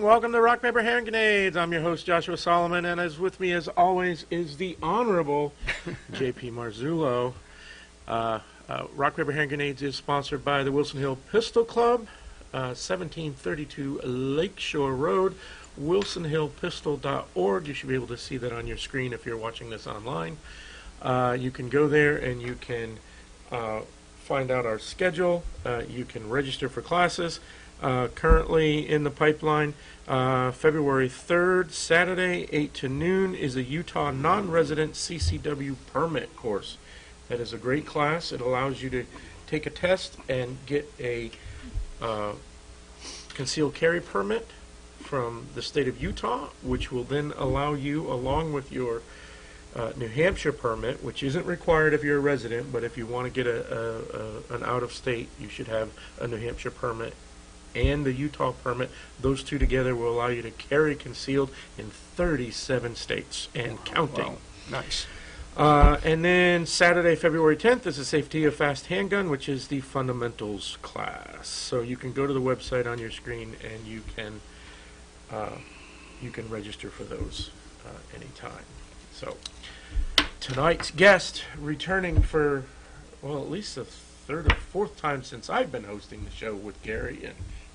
welcome to Rock, Paper, Hand Grenades. I'm your host, Joshua Solomon, and as with me, as always, is the Honorable J.P. Marzullo. Rock, Paper, Hand Grenades is sponsored by the Wilson Hill Pistol Club, 1732 Lakeshore Road, wilsonhillpistol.org. You should be able to see that on your screen if you're watching this online. You can go there and you can find out our schedule. You can register for classes. Currently in the pipeline, February 3rd, Saturday, 8 to noon, is a Utah non-resident CCW permit course. That is a great class. It allows you to take a test and get a concealed carry permit from the state of Utah, which will then allow you, along with your New Hampshire permit, which isn't required if you're a resident, but if you want to get an out-of-state, you should have a New Hampshire permit and the Utah permit. Those two together will allow you to carry concealed in 37 states and counting. Wow. Nice. And then Saturday, February 10th, is a Safety of Fast Handgun, which is the fundamentals class. So you can go to the website on your screen and you can register for those anytime. So tonight's guest, returning for, well, at least the third or fourth time since I've been hosting the show with Gary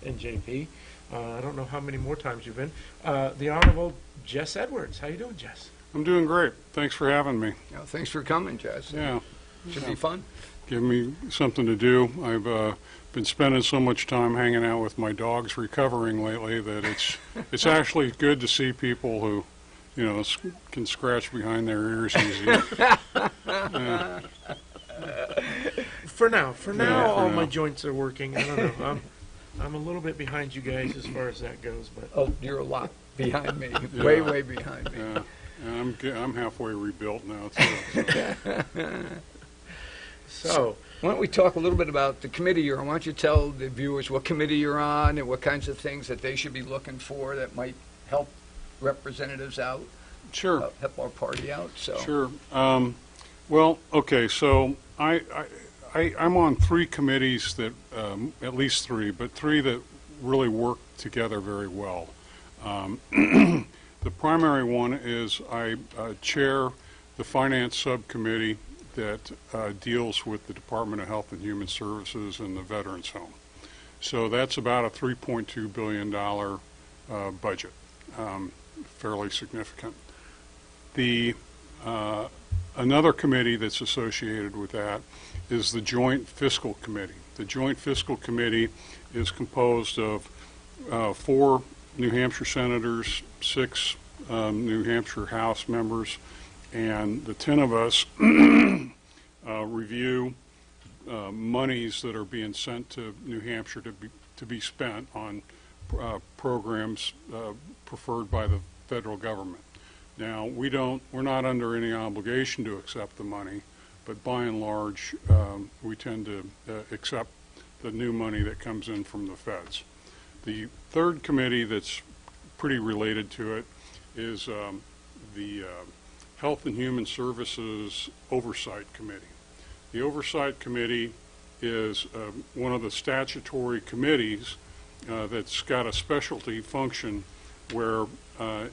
and JP. I don't know how many more times you've been. The Honorable Jess Edwards. How you doing, Jess? I'm doing great. Thanks for having me. Yeah, thanks for coming, Jess. Yeah. Should be fun. Give me something to do. I've been spending so much time hanging out with my dogs recovering lately that it's actually good to see people who, you know, can scratch behind their ears easy. For now, all now. my joints are working. I don't know. I'm a little bit behind you guys as far as that goes, but Oh, you're a lot behind me. Yeah. Way behind me. Yeah. And I'm halfway rebuilt now, too. so Why don't we talk a little bit about the committee you're on? Why don't you tell the viewers what committee you're on and what kinds of things that they should be looking for that might help representatives out, Sure. help our party out. So Sure. Well, okay, so I'm on three committees that, at least three, but three that really work together very well. The primary one is I chair the Finance Subcommittee that deals with the Department of Health and Human Services and the Veterans Home. So that's about a $3.2 billion budget, fairly significant. The another committee that's associated with that is the Joint Fiscal Committee. The Joint Fiscal Committee is composed of 4 New Hampshire senators, 6 New Hampshire House members, and the 10 of us review monies that are being sent to New Hampshire to be spent on programs preferred by the federal government. Now, we're not under any obligation to accept the money, but by and large, we tend to accept the new money that comes in from the feds. The third committee that's pretty related to it is the Health and Human Services Oversight Committee. The Oversight Committee is one of the statutory committees that's got a specialty function where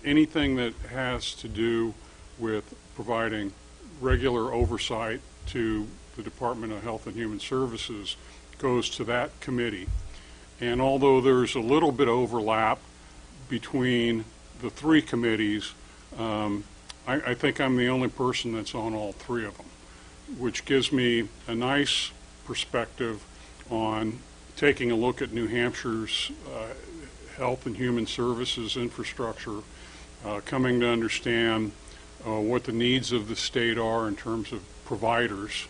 anything that has to do with providing regular oversight to the Department of Health and Human Services goes to that committee. And although there's a little bit of overlap between the three committees, I think I'm the only person that's on all three of them, which gives me a nice perspective on taking a look at New Hampshire's health and human services infrastructure, coming to understand what the needs of the state are in terms of providers,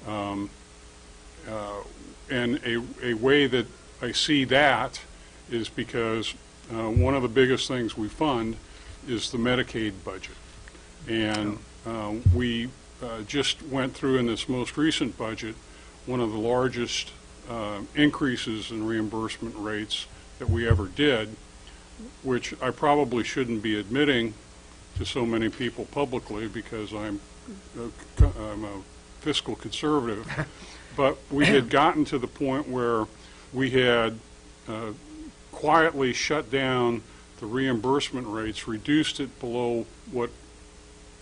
and a way that I see that is because one of the biggest things we fund is the Medicaid budget. And we just went through in this most recent budget one of the largest increases in reimbursement rates that we ever did, which I probably shouldn't be admitting to so many people publicly because I'm a fiscal conservative. But we had gotten to the point where we had quietly shut down the reimbursement rates, reduced it below what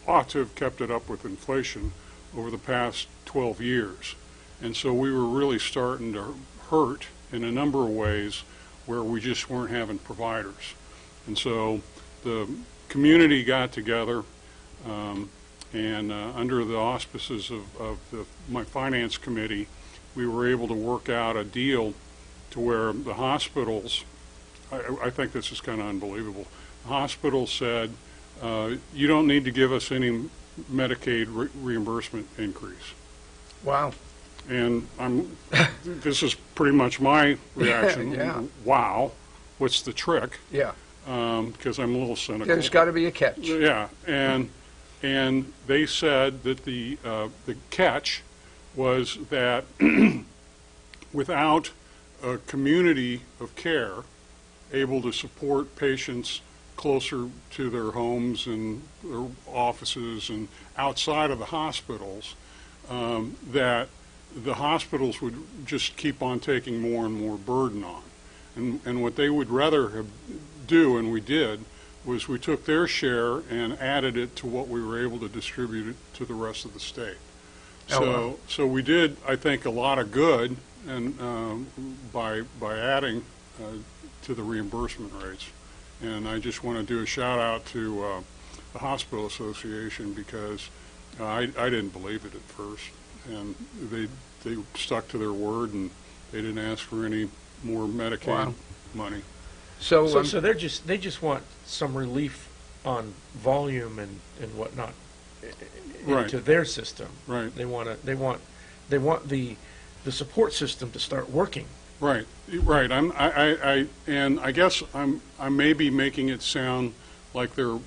ought to have kept it up with inflation over the past 12 years. And so we were really starting to hurt in a number of ways where we just weren't having providers. And so the community got together, and under the auspices of my finance committee, we were able to work out a deal to where the hospitals, I think this is kind of unbelievable, the hospital said, you don't need to give us any Medicaid reimbursement increase. Wow. And this is pretty much my reaction. Yeah. Wow, what's the trick? Yeah. Because I'm a little cynical. There's got to be a catch. Yeah, and they said that the catch was that without a community of care able to support patients closer to their homes and their offices and outside of the hospitals, that the hospitals would just keep on taking more and more burden on. And what they would rather do, and we did, was we took their share and added it to what we were able to distribute it to the rest of the state. Oh, wow. So we did, I think, a lot of good, and by adding to the reimbursement rates. And I just want to do a shout out to the Hospital Association, because I didn't believe it at first, and they stuck to their word, and they didn't ask for any more Medicaid Wow. money. So, So they just want some relief on volume and whatnot Right. into their system. Right. They want the support system to start working. Right, right. I guess I may be making it sound like they're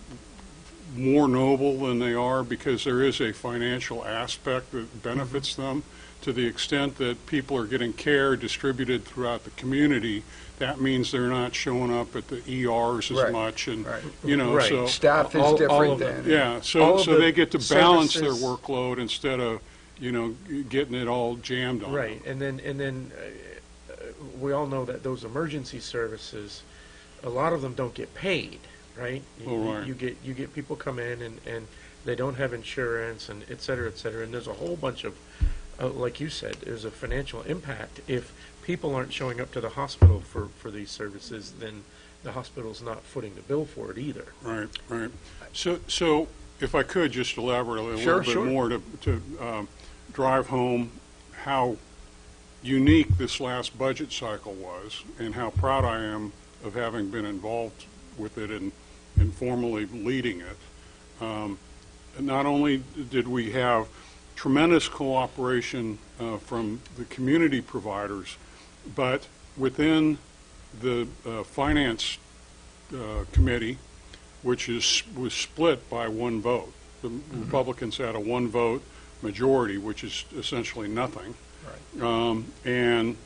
more noble than they are, because there is a financial aspect that benefits them to the extent that people are getting care distributed throughout the community. That means they're not showing up at the ERs as Right, much, and right. you know, Right. so staff is all different of them. than. yeah, All so of so the they get to balance their services- workload instead of, you know, getting it all jammed on Right, them. and then we all know that those emergency services, a lot of them don't get paid, right? Oh, right. You get people come in and they don't have insurance, and et cetera, and there's a whole bunch of, like you said, there's a financial impact. If people aren't showing up to the hospital for these services, then the hospital's not footing the bill for it either. Right, right. So if I could just elaborate a little Sure, bit sure. more to drive home how unique this last budget cycle was, and how proud I am of having been involved with it and formally leading it. Not only did we have tremendous cooperation from the community providers, but within the finance committee, which was split by one vote. The Republicans had a one vote majority, which is essentially nothing. Right. And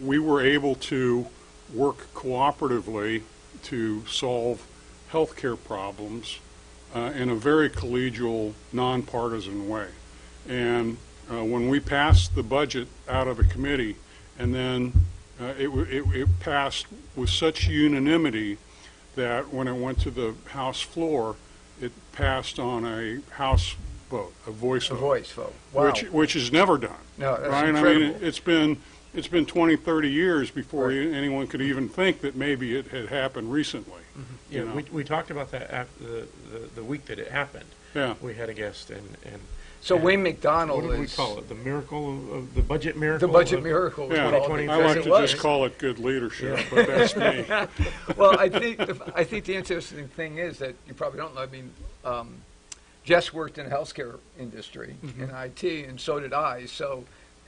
we were able to work cooperatively to solve healthcare problems in a very collegial, nonpartisan way. And when we passed the budget out of the committee, and then it passed with such unanimity that when it went to the House floor, it passed on a House vote, a voice A vote, voice vote. Wow. which is never done. No, that's right? incredible. I mean, it's been 20, 30 years before Right. anyone could even think that maybe it had happened recently. Yeah, You know? we talked about that after the week that it happened. Yeah. We had a guest, and So Wayne McDonald what did we is call it? The miracle of the budget miracle? the budget of- miracle. is Yeah, called 2020 it, I because like it to was. just call it good leadership, but that's me. Well, I think the interesting thing is that you probably don't know. I mean, Jess worked in the healthcare industry in IT, and so did I. So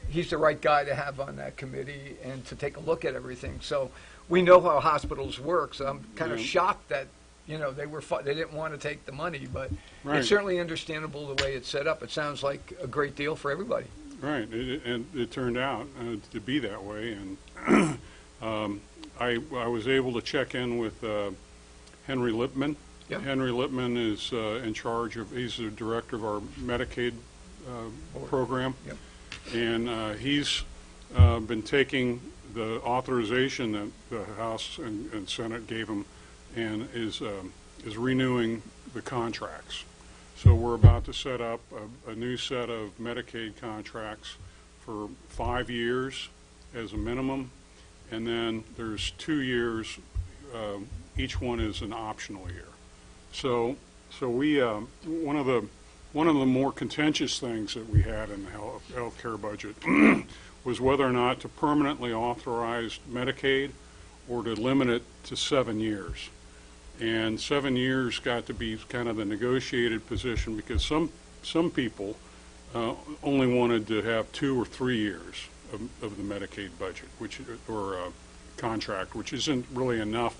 he's the right guy to have on that committee and to take a look at everything. So we know how hospitals work. So I'm kind of Yeah. shocked that they didn't want to take the money, but Right. it's certainly understandable the way it's set up. It sounds like a great deal for everybody. Right, and it turned out to be that way, and I was able to check in with Henry Lipman. Yep. Henry Lipman is in charge of, he's the director of our Medicaid program, Yep. and he's been taking the authorization that the House and Senate gave him and is renewing the contracts. So we're about to set up a new set of Medicaid contracts for 5 years as a minimum, and then there's 2 years. Each one is an optional year. So we one of the more contentious things that we had in the health care budget was whether or not to permanently authorize Medicaid or to limit it to 7 years. And 7 years got to be kind of the negotiated position because some people only wanted to have 2 or 3 years of the Medicaid budget, or contract, which isn't really enough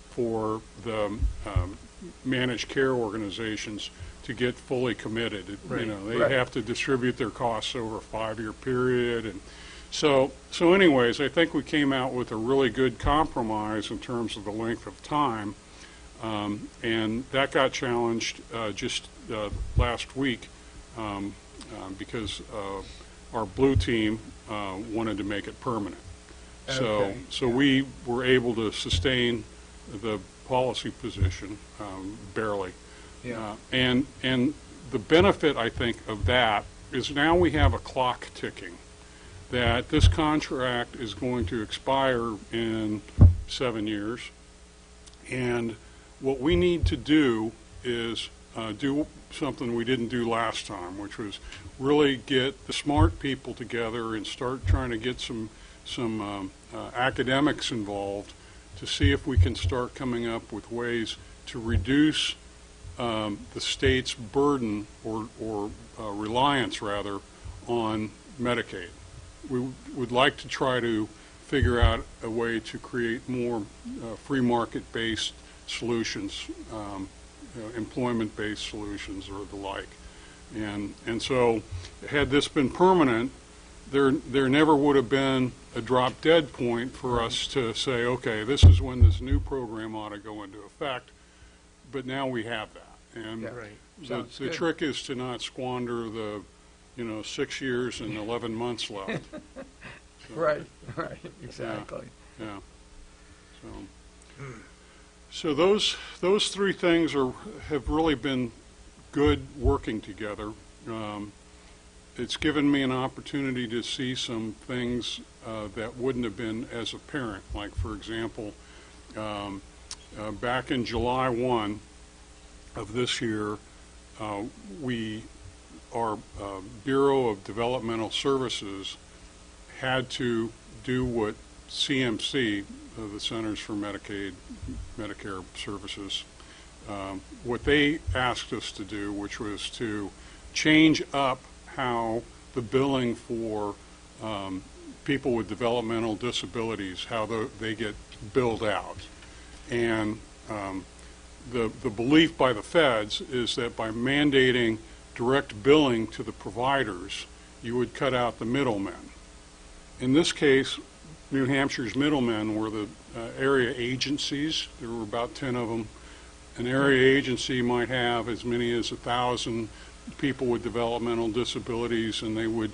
for the managed care organizations to get fully committed. Right. They Right. have to distribute their costs over a 5-year period, and so anyways, I think we came out with a really good compromise in terms of the length of time, and that got challenged just last week because our blue team wanted to make it permanent. Okay. So we were able to sustain the policy position barely. Yeah. And the benefit, I think, of that is now we have a clock ticking, that this contract is going to expire in 7 years, and what we need to do is do something we didn't do last time, which was really get the smart people together and start trying to get some academics involved to see if we can start coming up with ways to reduce the state's burden or reliance, rather, on Medicaid. We would like to try to figure out a way to create more free market-based solutions, employment-based solutions or the like. And so had this been permanent, there never would have been a drop-dead point for us to say, okay, this is when this new program ought to go into effect, but now we have that. And Yeah. Right. Sounds the good. trick is to not squander the 6 years and 11 months left. Right, exactly. Yeah. So those three things have really been good working together. It's given me an opportunity to see some things that wouldn't have been as apparent. Like, for example, back in July 1 of this year, our Bureau of Developmental Services had to do what CMC, the Centers for Medicare Services, what they asked us to do, which was to change up how the billing for people with developmental disabilities, how they get billed out. And the belief by the feds is that by mandating direct billing to the providers, you would cut out the middlemen. In this case, New Hampshire's middlemen were the area agencies. There were about 10 of them. An area agency might have as many as 1,000 people with developmental disabilities, and they would,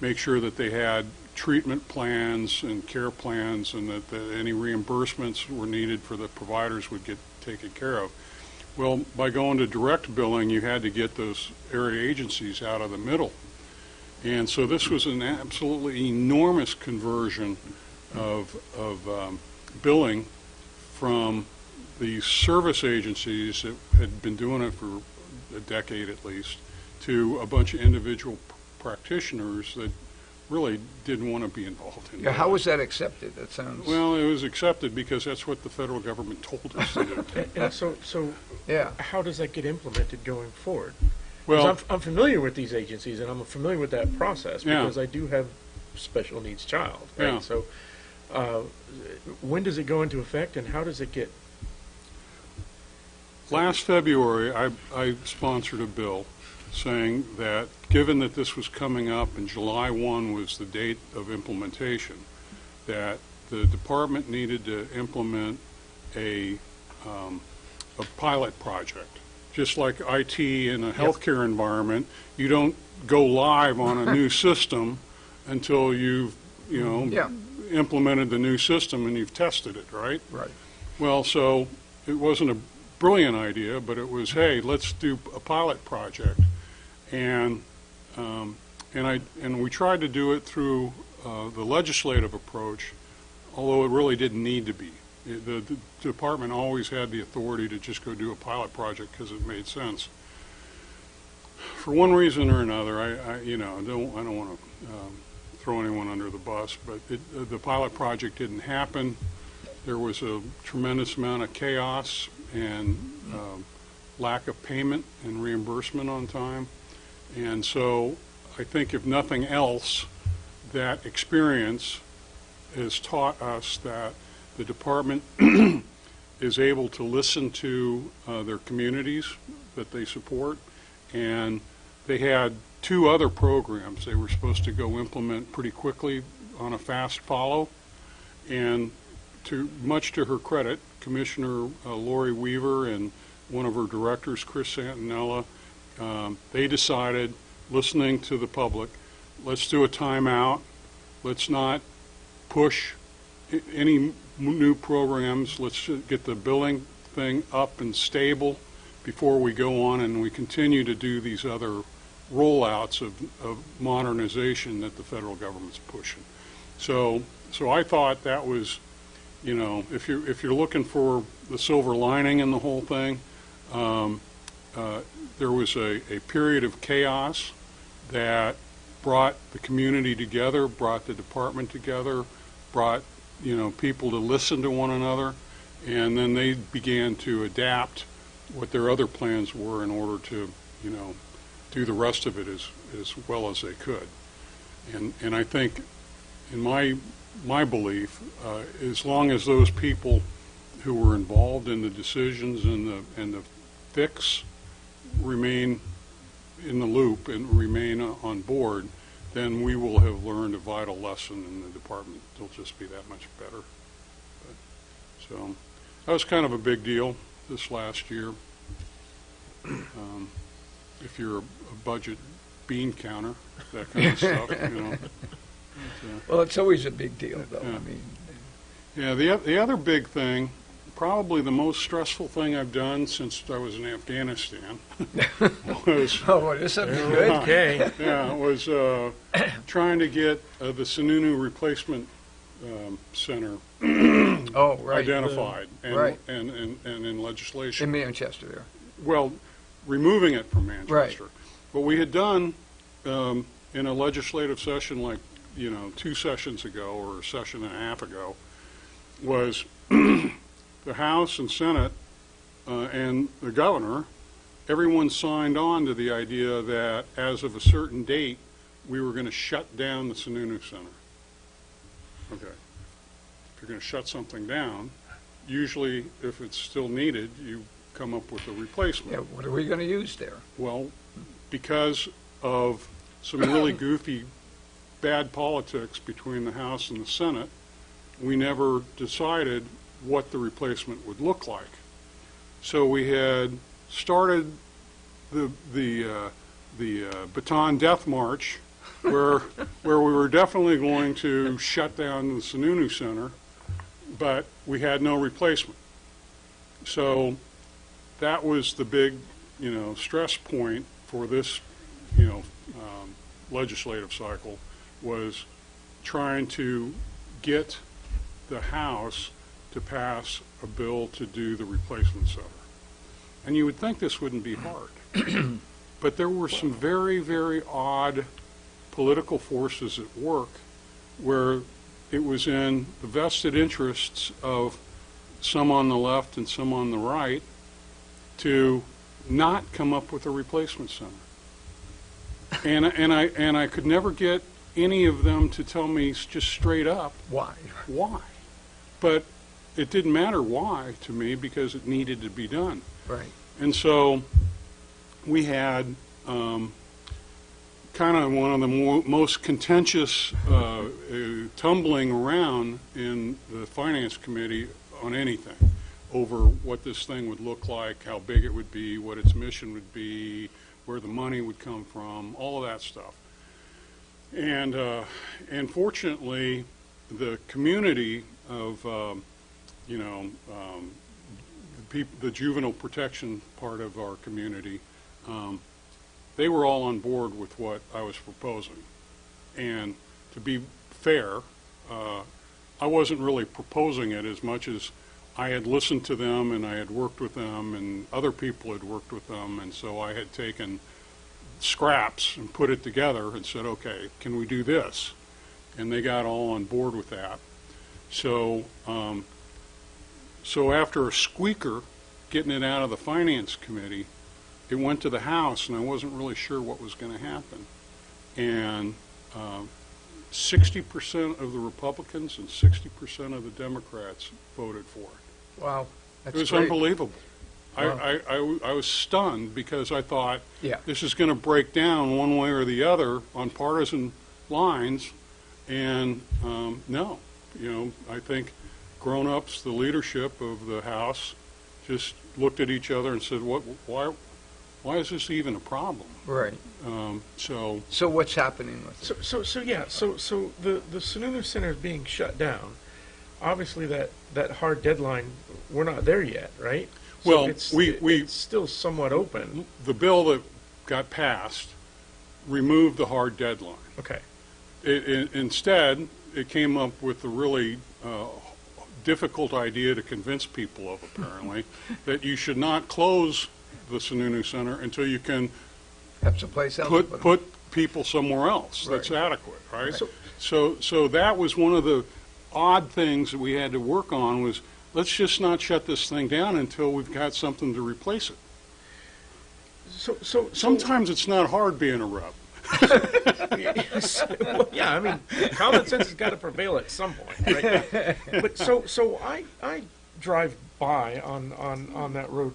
make sure that they had treatment plans and care plans, and that any reimbursements were needed for the providers would get taken care of. Well, by going to direct billing, you had to get those area agencies out of the middle. And so this was an absolutely enormous conversion of billing from the service agencies that had been doing it for a decade at least to a bunch of individual practitioners that really didn't want to be involved in Yeah, that. how was that accepted? That sounds. Well, it was accepted because that's what the federal government told us to do. And so Yeah. how does that get implemented going forward? 'Cause Well, I'm familiar with these agencies, and I'm familiar with that process Yeah. because I do have special needs child. Right? Yeah. So when does it go into effect, and how does it get? last February, I sponsored a bill saying that given that this was coming up and July 1 was the date of implementation, that the department needed to implement a pilot project. Just like IT in a healthcare environment, you don't go live on a new system until you've, Yeah. implemented the new system and you've tested it, right? Right. Well, so it wasn't a brilliant idea, but it was, hey, let's do a pilot project. And we tried to do it through the legislative approach, although it really didn't need to be. The department always had the authority to just go do a pilot project because it made sense. For one reason or another, I don't want to throw anyone under the bus, but the pilot project didn't happen. There was a tremendous amount of chaos and lack of payment and reimbursement on time. And so I think if nothing else, that experience has taught us that the department is able to listen to their communities that they support. And they had 2 other programs they were supposed to go implement pretty quickly on a fast follow. And much to her credit, Commissioner Lori Weaver and one of her directors, Chris Santinella, they decided, listening to the public, let's do a timeout. Let's not push any new programs. Let's get the billing thing up and stable before we go on and we continue to do these other rollouts of modernization that the federal government's pushing. So I thought that was, if you're looking for the silver lining in the whole thing, there was a period of chaos that brought the community together, brought the department together, brought people to listen to one another, and then they began to adapt what their other plans were in order to do the rest of it as well as they could. And I think, in my belief, as long as those people who were involved in the decisions and the fix remain in the loop and remain on board, then we will have learned a vital lesson in the department. It'll just be that much better. So that was kind of a big deal this last year. If you're a budget bean counter, that kind of stuff, Well, it's always a big deal, though. Yeah. I mean, Yeah, the other big thing, probably the most stressful thing I've done since I was in Afghanistan, was well, this would be good. Okay. was trying to get the Sununu Replacement Center Oh, right. identified and, Right. and in legislation. In Manchester there. Well, removing it from Manchester. Right. What we had done in a legislative session like 2 sessions ago or a session and a half ago was the House and Senate and the governor, everyone signed on to the idea that as of a certain date, we were going to shut down the Sununu Center. Okay. If you're going to shut something down, usually if it's still needed, you come up with a replacement. Yeah, what are we going to use there? Well, because of some really goofy, bad politics between the House and the Senate, we never decided what the replacement would look like. So we had started the Bataan Death March, where we were definitely going to shut down the Sununu Center, but we had no replacement. So that was the big, stress point for this, legislative cycle, was trying to get the House to pass a bill to do the replacement center. And you would think this wouldn't be hard. But there were some very, very odd political forces at work where it was in the vested interests of some on the left and some on the right to not come up with a replacement center. And I could never get any of them to tell me just straight up Why? why. But it didn't matter why to me because it needed to be done. Right. And so we had kind of one of the most contentious tumbling around in the Finance Committee on anything over what this thing would look like, how big it would be, what its mission would be, where the money would come from, all of that stuff. And fortunately, the community of you know, the juvenile protection part of our community, they were all on board with what I was proposing. And to be fair, I wasn't really proposing it as much as I had listened to them and I had worked with them and other people had worked with them, and so I had taken scraps and put it together and said, okay, can we do this? And they got all on board with that. So, so after a squeaker getting it out of the Finance Committee, it went to the House, and I wasn't really sure what was going to happen. And 60% of the Republicans and 60% of the Democrats voted for it. Wow, that's It was great. unbelievable. Wow. I was stunned because I thought Yeah. this is going to break down one way or the other on partisan lines, and no. You know, I think grown-ups, the leadership of the House, just looked at each other and said, why is this even a problem? Right. So So what's happening with it? So the Sununu Center is being shut down. Obviously, that hard deadline, we're not there yet, right? So Well, it's still somewhat open. the bill that got passed removed the hard deadline. Okay. Instead, it came up with a really difficult idea to convince people of, apparently, that you should not close the Sununu Center until you can Have someplace else to put 'em. put people somewhere else that's Right. adequate, right? So- So that was one of the odd things that we had to work on was, let's just not shut this thing down until we've got something to replace it. So Sometimes it's not hard being a rep. well, yeah, I mean, common sense has got to prevail at some point, right? But so I drive by on that road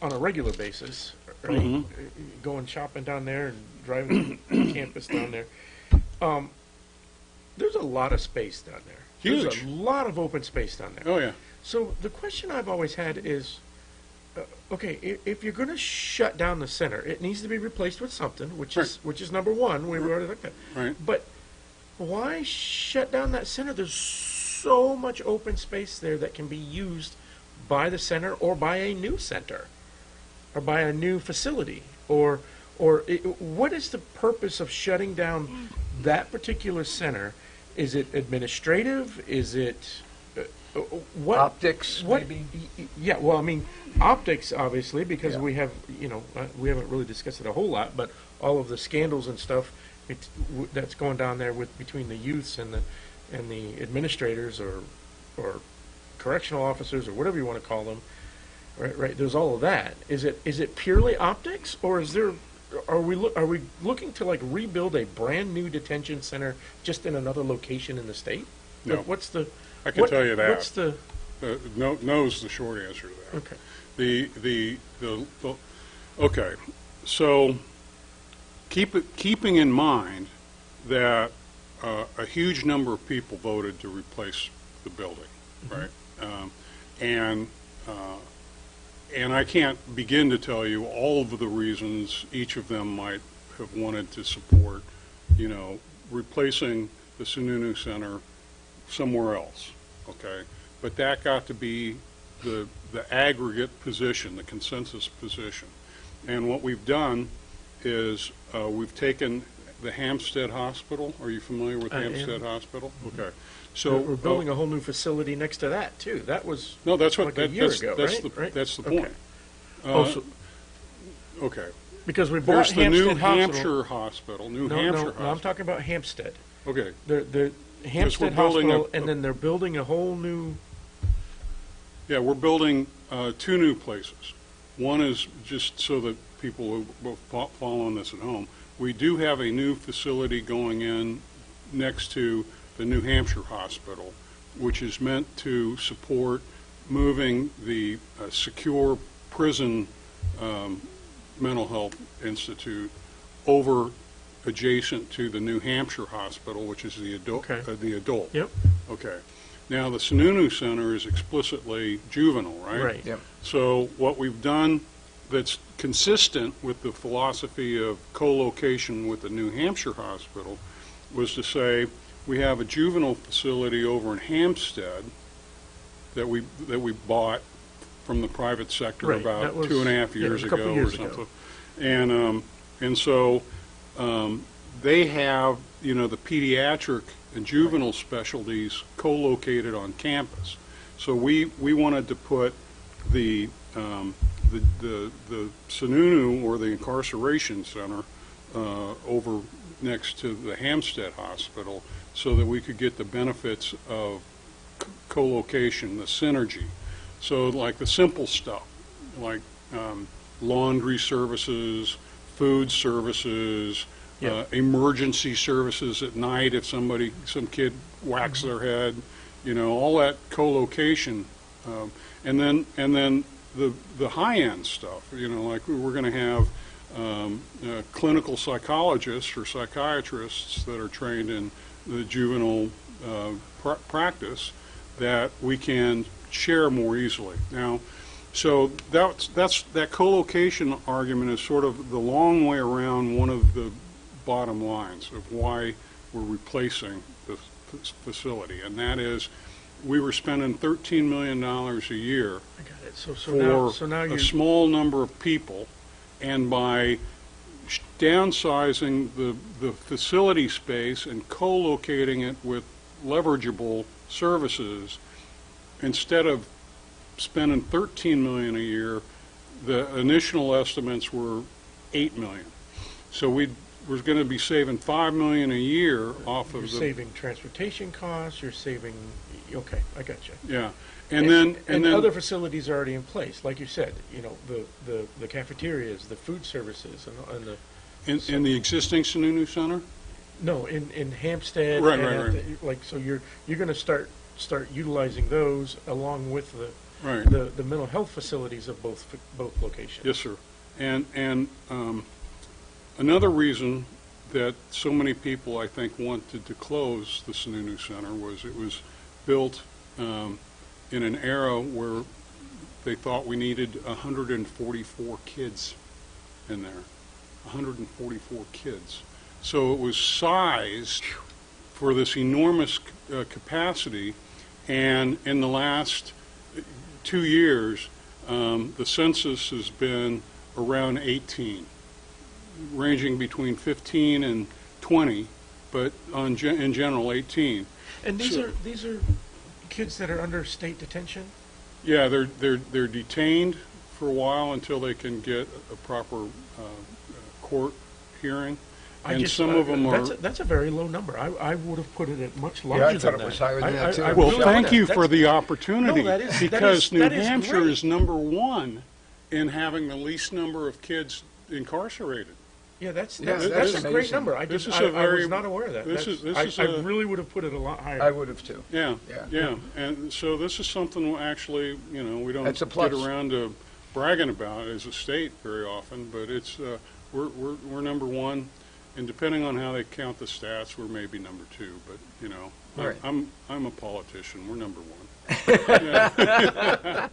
on a regular basis, right? Mhm. Going shopping down there and driving to campus down there. There's a lot of space down there. There's Huge. a lot of open space down there. Oh, yeah. So the question I've always had is, okay, if you're going to shut down the center, it needs to be replaced with something, which is number one. We already looked at. Right. But why shut down that center? There's so much open space there that can be used by the center or by a new center or by a new facility what is the purpose of shutting down that particular center? Is it administrative? Is it what? Optics, What? maybe? Yeah. Well, I mean, optics, obviously, because Yeah. we have, we haven't really discussed it a whole lot, but all of the scandals and stuff that's going down there between the youths and the administrators or correctional officers or whatever you want to call them. Right. There's all of that. Is it purely optics, or are we looking to like rebuild a brand new detention center just in another location in the state? No. What's the? I can tell you that. What's the? No's the short answer to that. Okay. Okay, so keeping in mind that a huge number of people voted to replace the building, right? And I can't begin to tell you all of the reasons each of them might have wanted to support, replacing the Sununu Center somewhere else, okay? But that got to be the aggregate position, the consensus position. And what we've done is we've taken the Hampstead Hospital. Are you familiar with I am. Hampstead Hospital? Okay. So We're building a whole new facility next to that too. That was no, that's what like a that, year that's, ago, that's right? the Right? that's the Okay. point. Also, Okay. because we bought There's the Hampstead New Hospital. Hampshire Hospital. New No, Hampshire no, Hospital. no, I'm talking about Hampstead. Okay. The Hampstead building Hospital, a- and then they're building a whole new. Yeah, we're building two new places. One is just so that people who are following this at home, we do have a new facility going in next to the New Hampshire Hospital, which is meant to support moving the secure prison mental health institute over adjacent to the New Hampshire Hospital, which is the adult. Okay. The adult. Yep. Okay. Now, the Sununu Center is explicitly juvenile, right? Right. Yep. So what we've done that's consistent with the philosophy of co-location with the New Hampshire Hospital was to say we have a juvenile facility over in Hampstead that we bought from the private sector Right, about that was, 2.5 years a couple ago years or ago. something. And so they have, you know, the pediatric and juvenile specialties co-located on campus. So we wanted to put the Sununu, or the incarceration center, over next to the Hampstead Hospital, so that we could get the benefits of co-location, the synergy. So like the simple stuff, like laundry services, food services, Yeah. emergency services at night if some kid whacks their head, you know, all that co-location, and then the high-end stuff, you know, like we're going to have clinical psychologists or psychiatrists that are trained in the juvenile practice that we can share more easily. Now, so that co-location argument is sort of the long way around one of the bottom lines of why we're replacing the facility, and that is we were spending $13 million a year I got it. So for now a you small number of people, and by downsizing the facility space and co-locating it with leverageable services, instead of spending $13 million a year, the initial estimates were $8 million. So we're going to be saving $5 million a year off you're of the saving transportation costs. You're saving. Okay, I got you. yeah, and then other facilities are already in place, like you said. You know, the cafeterias, the food services, and the in the existing Sununu Center. no in Hampstead. Right, and right, at like so you're going to start utilizing those along with Right. the mental health facilities of both locations. Yes, sir. And another reason that so many people, I think, wanted to close the Sununu Center was it was built in an era where they thought we needed 144 kids in there. 144 kids. So it was sized for this enormous capacity, and in the last 2 years, the census has been around 18, ranging between 15 and 20, but in general 18. And these So- are kids that are under state detention. Yeah, they're detained for a while until they can get a proper court hearing, and some of them are. That's a very low number. I would have put it at much Yeah, larger I thought than it that. was higher than that, too. I Well, really thank would you have. for the opportunity, No, that is- because New that is Hampshire great. is number one in having the least number of kids incarcerated. Yeah, that's Yeah, that's that's a great amazing. number. I This just is a I very- was not aware of that. this That's- is- this I is a- really would have put it a lot higher. I would have too. Yeah, Yeah. yeah, and so this is something actually, you know, we don't That's a get plus. around to bragging about as a state very often, but it's we're number one, and depending on how they count the stats, we're maybe number two. But you know, Right. I'm a politician. We're number one. Yeah.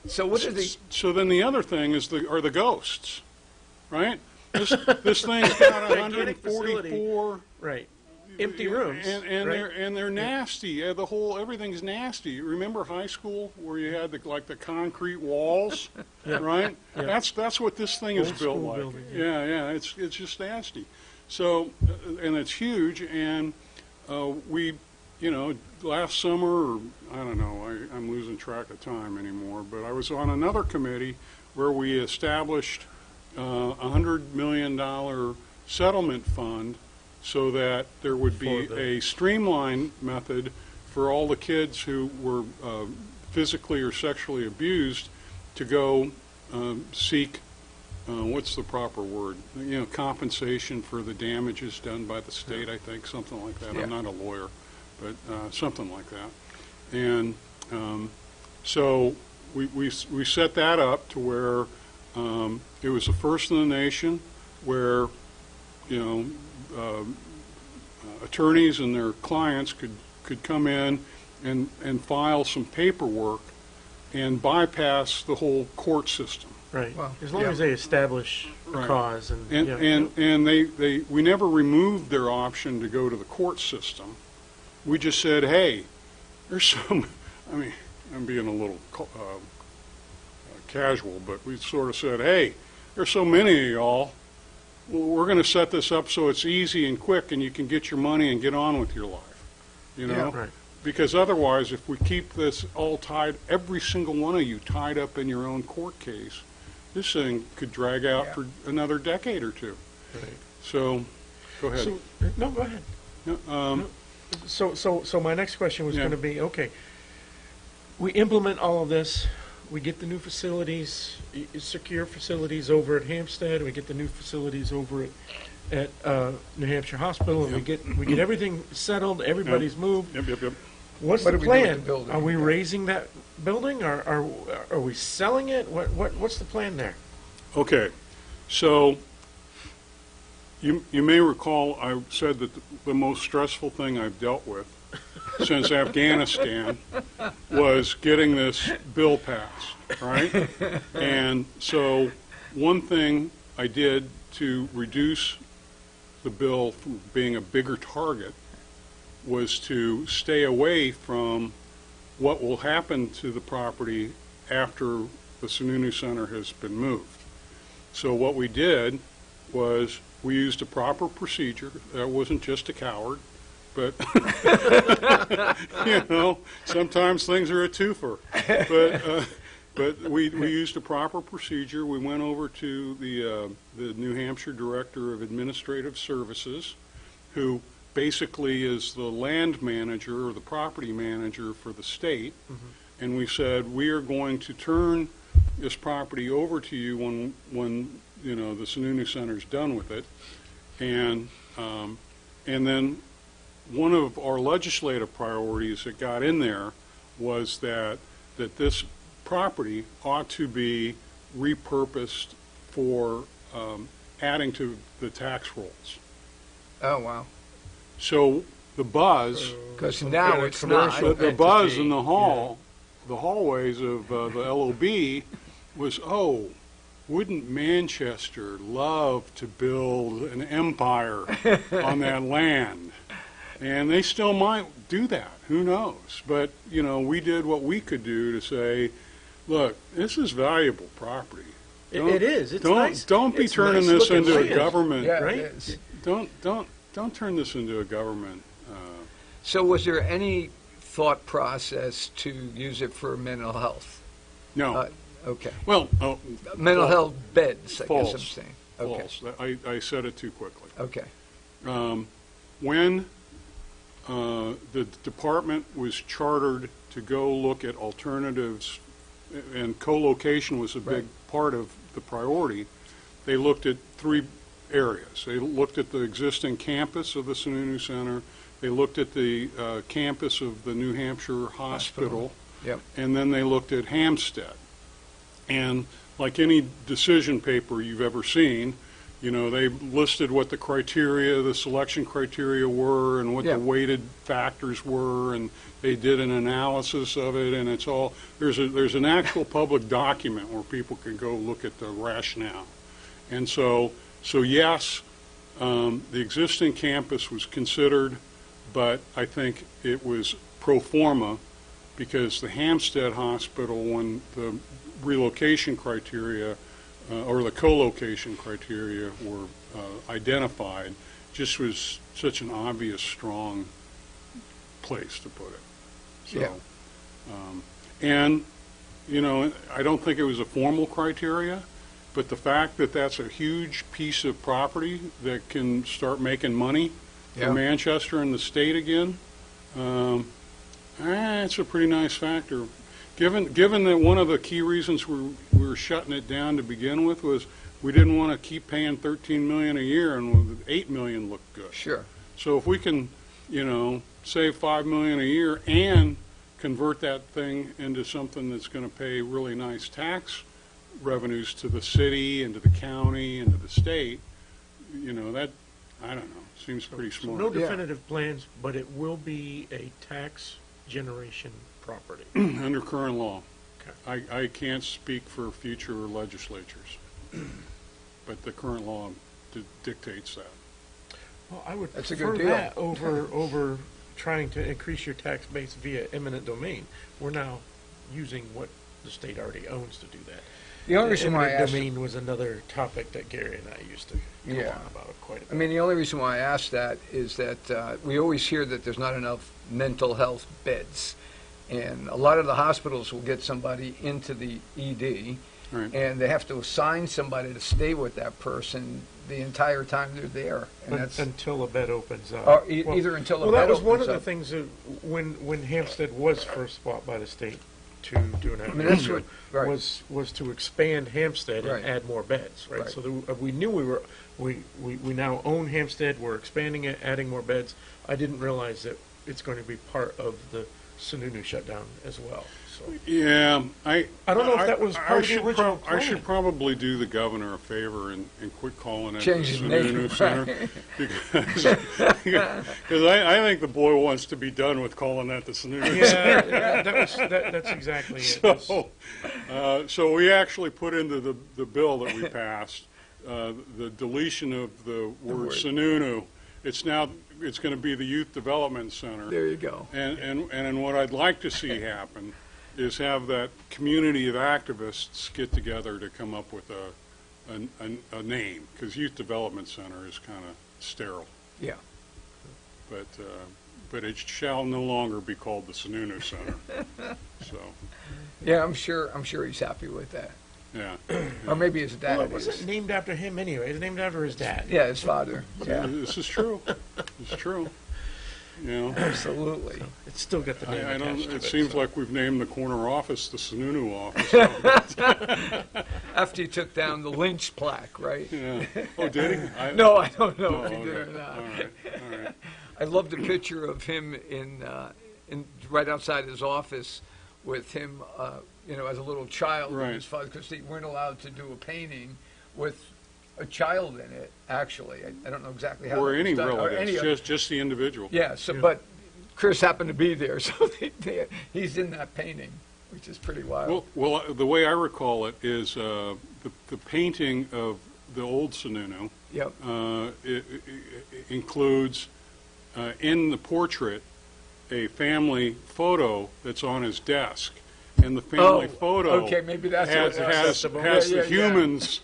So what are the? So then the other thing is are the ghosts, right? This thing's got Gigantic facility. 144. Right. Empty rooms. and right? they're nasty. Yeah, everything's nasty. Remember high school where you had the concrete walls, right? Yeah. That's what this thing is Old built school like. building, Yeah, it's just nasty. So and it's huge. And we, you know, last summer, or I don't know, I'm losing track of time anymore. But I was on another committee where we established $100 million settlement fund, so that there would be For the- a streamlined method for all the kids who were physically or sexually abused to go seek, what's the proper word? You know, compensation for the damages done by the state, I think, something like that. Yeah. I'm not a lawyer, but something like that. And so we set that up to where it was the first in the nation where, you know, attorneys and their clients could come in and file some paperwork and bypass the whole court system. Right. Well, As long yeah. as they establish the Right. cause and And we never removed their option to go to the court system. We just said, hey, there's some, I mean, I'm being a little casual, but we sort of said, hey, there's so many of y'all. Well, we're going to set this up so it's easy and quick and you can get your money and get on with your life, you know? Right. Because otherwise, if we keep this all tied, every single one of you tied up in your own court case, this thing could drag out Yeah. for another decade or two. Right. So, go ahead. So, no, go ahead. No, So my next question was Yeah. going to be, okay, we implement all of this, we get the new facilities, secure facilities over at Hampstead, we get the new facilities over at New Hampshire Hospital, and we get everything settled, everybody's moved. Yep. What's What the do we do with plan? the building? Are we raising that building? Are we selling it? What's the plan there? Okay, so you may recall I said that the most stressful thing I've dealt with since Afghanistan was getting this bill passed, right? And so one thing I did to reduce the bill from being a bigger target was to stay away from what will happen to the property after the Sununu Center has been moved. So what we did was we used a proper procedure. I wasn't just a coward, but you know, sometimes things are a twofer. But we used a proper procedure. We went over to the New Hampshire Director of Administrative Services, who basically is the land manager or the property manager for the state, and we said, we are going to turn this property over to you when you know the Sununu Center's done with it, and then one of our legislative priorities that got in there was that this property ought to be repurposed for adding to the tax rolls. Oh, wow. So the buzz, Because now Yeah, it's not. commercial the buzz entity, in the the hallways of the LOB was, oh, wouldn't Manchester love to build an empire on that land? And they still might do that. Who knows? But, you know, we did what we could do to say, look, this is valuable property. It is. It's don't, nice. Don't be It's turning nice this looking into a land. government. Yeah, right? it is. Don't turn this into a government. So was there any thought process to use it for mental health? No. Okay. Well, Mental false. health beds, I guess I'm False. saying. Okay. False. I said it too quickly. Okay. When the department was chartered to go look at alternatives, and co-location was a big Right. part of the priority, they looked at three areas. They looked at the existing campus of the Sununu Center, they looked at the campus of the New Hampshire Hospital, Yep. and then they looked at Hampstead. And like any decision paper you've ever seen, you know, they listed what the criteria, the selection criteria were, and what Yeah. the weighted factors were, and they did an analysis of it, and it's all, there's an actual public document where people can go look at the rationale. And so yes, the existing campus was considered, but I think it was pro forma because the Hampstead Hospital, when the relocation criteria or the co-location criteria were identified, just was such an obvious, strong place to put it. So, Yeah. And, you know, I don't think it was a formal criteria, but the fact that that's a huge piece of property that can start making money Yeah. for Manchester and the state again, it's a pretty nice factor. Given that one of the key reasons we were shutting it down to begin with was we didn't want to keep paying $13 million a year and $8 million looked good. Sure. So if we can, you know, save $5 million a year and convert that thing into something that's going to pay really nice tax revenues to the city and to the county and to the state, you know, that, I don't know, seems pretty So smart. no Yeah. definitive plans, but it will be a tax generation property. Under current law. Okay. I can't speak for future legislatures, but the current law dictates that. Well, I would That's a prefer good deal. that over trying to increase your tax base via eminent domain. We're now using what the state already owns to do that. The only reason why I Eminent asked, domain was another topic that Gary and I used to go Yeah. on about quite a bit. I mean, the only reason why I asked that is that we always hear that there's not enough mental health beds. And a lot of the hospitals will get somebody into the ED, Right. and they have to assign somebody to stay with that person the entire time they're there. And that's Until a bed opens up. or Well, either until the well, that bed was one opens of the up. things that when Hampstead was first bought by the state to do an I mean, that's acquisition, what, right. was to expand Hampstead Right. and add more beds, right? Right. So we knew we now own Hampstead, we're expanding it, adding more beds. I didn't realize that it's going to be part of the Sununu shutdown as well, so. Yeah, I don't know if that was part of the should original I should plan. probably do the governor a favor and quit calling it Change the his name, Sununu Center. Because I think the boy wants to be done with calling that the Sununu Center. Yeah, that's exactly it. So we actually put into the bill that we passed, the deletion of the word word. Sununu. It's going to be the Youth Development Center. There you go. And what I'd like to see happen is have that community of activists get together to come up with a name, because Youth Development Center is kind of sterile. Yeah. But it shall no longer be called the Sununu Center. So, Yeah, I'm sure he's happy with that. yeah. Or maybe his dad Well, it wasn't is. named after him anyway. It was named after his dad. Yeah, his father. Yeah, This is true. It's true. You know, absolutely. It's still got the name I don't, attached to it it. seems so. like we've named the corner office the Sununu office. After he took down the Lynch plaque, right? Yeah. Oh, did he? No, I don't know Oh, if he did okay. or not. All right. All right. I love the picture of him in right outside his office with him, as a little child Right. with his father, because they weren't allowed to do a painting with a child in it. Actually, I don't know exactly how. Or that was any done, or relatives, any of- just the individual. Yeah. So, Yeah. but Chris happened to be there, so he's in that painting, which is pretty wild. Well, the way I recall it is the painting of the old Sununu Yep. it includes in the portrait a family photo that's on his desk, and the family photo Okay, maybe that's has, what has, acceptable. has Yeah, the yeah, yeah. humans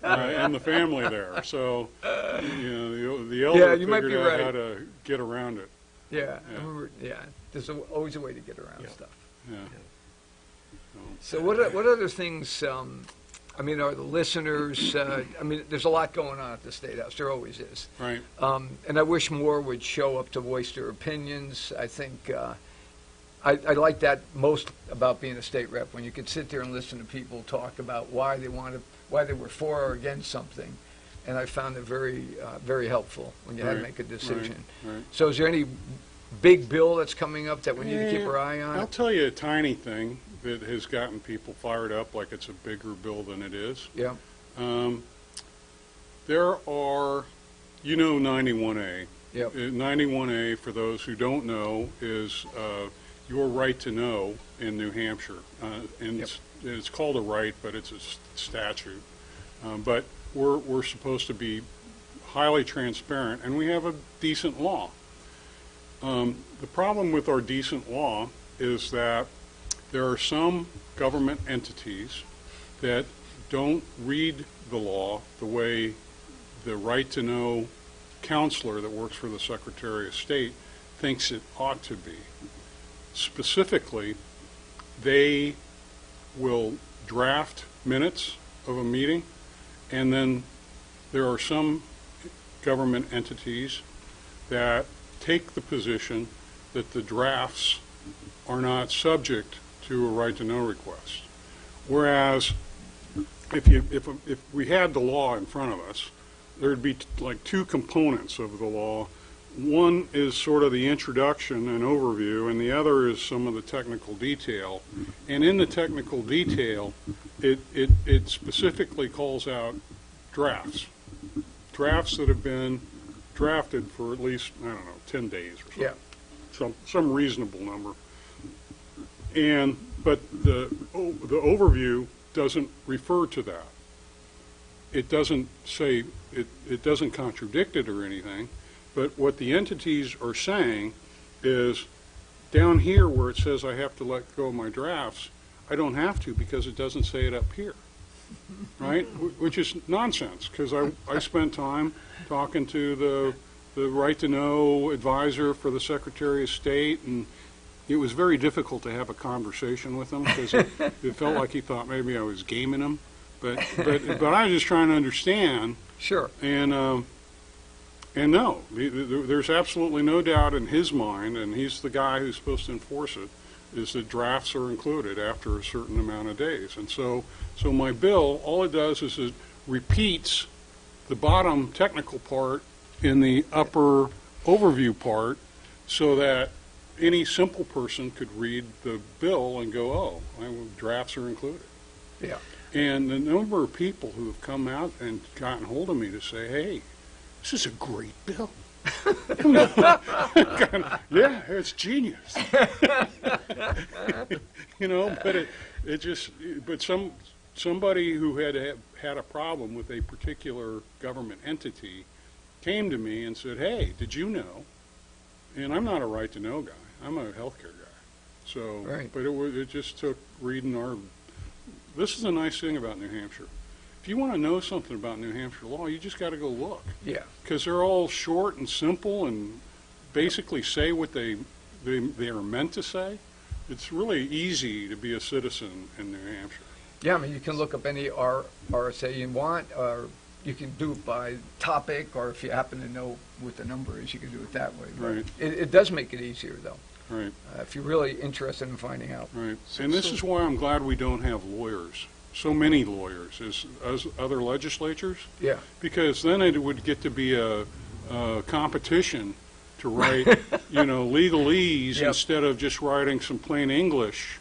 and the family there. So the Yeah, elder you might be figured out right. how to get around it. Yeah. Yeah. I remember, yeah. There's always a way to get around Yeah. stuff. Yeah. So what other things, are the listeners, there's a lot going on at the State House. There always is. Right. And I wish more would show up to voice their opinions. I think I like that most about being a state rep, when you could sit there and listen to people talk about why they were for or against something. And I found it very, very helpful when you had to Right, make a decision. Right. So is there any big bill that's coming up that we need to keep our eye on? I'll tell you a tiny thing that has gotten people fired up like it's a bigger bill than it is. Yeah. There are, 91A. Yep. 91A, for those who don't know, is your right to know in New Hampshire. And Yep. it's called a right, but it's a statute. But we're supposed to be highly transparent, and we have a decent law. The problem with our decent law is that there are some government entities that don't read the law the way the right to know counselor that works for the Secretary of State thinks it ought to be. Specifically, they will draft minutes of a meeting, and then there are some government entities that take the position that the drafts are not subject to a right to know request. Whereas if we had the law in front of us, there'd be like two components of the law. One is sort of the introduction and overview, and the other is some of the technical detail. And in the technical detail, it specifically calls out drafts that have been drafted for at least, 10 days or something. Yeah. Some reasonable number. But the overview doesn't refer to that. It doesn't say, it doesn't contradict it or anything, but what the entities are saying is down here where it says I have to let go of my drafts, I don't have to because it doesn't say it up here, right? Which is nonsense, because I spent time talking to the right-to-know advisor for the Secretary of State, and it was very difficult to have a conversation with him because it felt like he thought maybe I was gaming him. But I was just trying to understand, Sure. and no, there's absolutely no doubt in his mind, and he's the guy who's supposed to enforce it, is that drafts are included after a certain amount of days. And so my bill, all it does is it repeats the bottom technical part in the upper overview part so that any simple person could read the bill and go, oh, drafts are included. Yeah. And the number of people who have come out and gotten hold of me to say, hey, this is a great bill. Yeah, it's genius. But somebody who had a problem with a particular government entity came to me and said, hey, did you know? And I'm not a right-to-know guy. I'm a healthcare guy. So, Right. but it just took reading this is the nice thing about New Hampshire. If you want to know something about New Hampshire law, you just got to go look. Yeah. Because they're all short and simple and basically say what they are meant to say. It's really easy to be a citizen in New Hampshire. Yeah, I mean, you can look up any RSA you want, or you can do it by topic, or if you happen to know what the number is, you can do it that way. But Right. it does make it easier, though, Right, if you're really interested in finding out. right. And this is why I'm glad we don't have lawyers, so many lawyers, as other legislatures, Yeah. because then it would get to be a competition to write, legalese Yep. instead of just writing some plain English.